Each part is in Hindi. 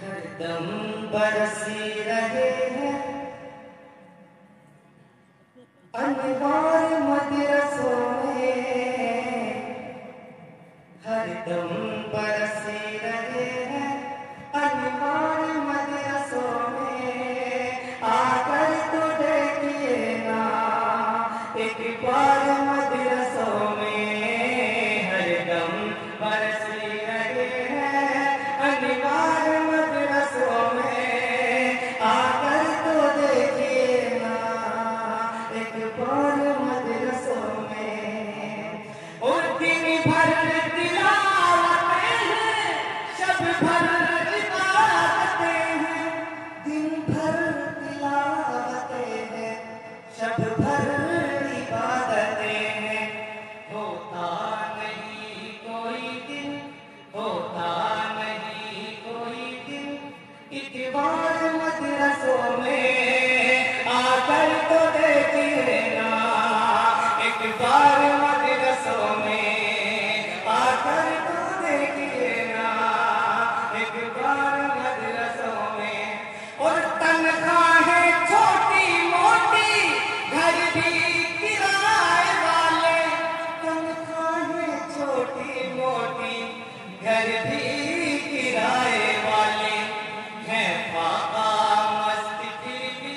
हरदम बरसी रहे हैं अनवार मदरसों में, हरदम बरसी रहे हैं अनवार मदरसों में। आकर तो देखिए ना एक बार मदरसों में, हरदम बरसी रहे हैं अनवार मदरसों में। आकर तो देखिए ना एक बार मदरसों में। और दिन भर तिलावतें हैं, शब भर इबादतें हैं, दिन भर तिलावतें हैं, शब भर इबादतें हैं। होता नहीं कोई दिन, होता नहीं कोई दिन इतवार मदरसों में। आकर तो देखिए ना एक बार मदरसों में, आकर तो देखिए ना एक बार मदरसों में। और तनख्वाहें छोटी मोटी, घर भी किराए वाले, तनख्वाहें छोटी मोटी, घर भी किराए वाले हैं। फाका मस्ती फिर भी,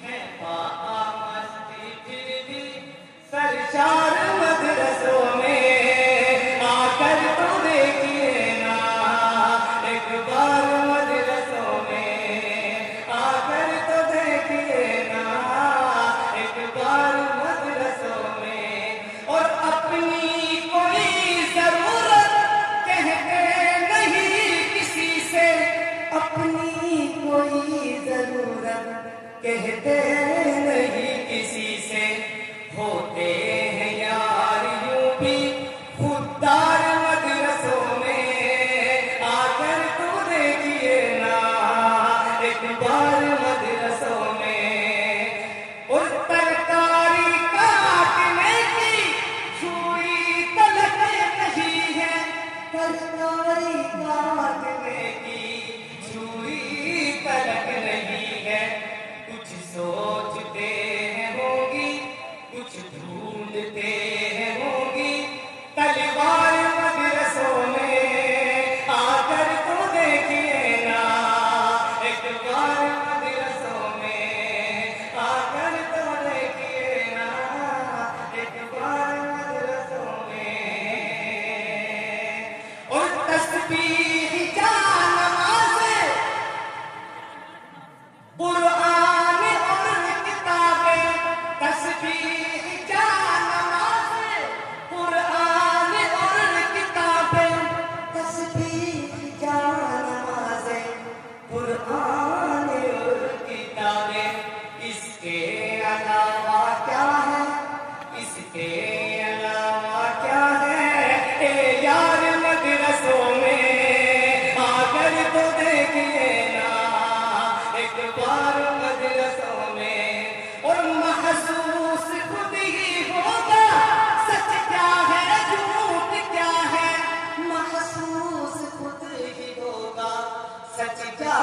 है फाका मस्ती फिर भी सरशार मदरसों में। आकर तो देखिए ना एक बार मदरसों में, आकर तो देखिए ना एक बार मदरसों में। और अपनी कोई जरूरत कहते नहीं किसी से, अपनी कोई जरूरत कहते नहीं किसी से। होते हैं यार यूं भी खुददार मदरसों में। आकर तो देखिए ना एक बार मदरसों में। और तरकारी काटने की छुरी तलक नहीं है, तरकारी काटने की छुरी तलक नहीं है। कुछ सोचते हैं होगी, कुछ ढूंढते हैं होगी तलवार मदरसों में। आकर तो देखिए ना एक बार मदरसों में, आकर तो देखिए ना एक बार मदरसों में। और तस्बीह जा नमाज़ें, कुरान और किताबें, तस्बीह जा नमाज़ें, कुरान और किताबें, तस्बीह जा नमाज़ें, कुरान और किताबें। इसके अलावा क्या है, इसके अलावा क्या है ए यार मदरसों में। आकर तो देखिए ना एक बार मदरसों में। और महसूस खुद ही होगा सच क्या है झूठ क्या है, महसूस खुद ही होगा सच क्या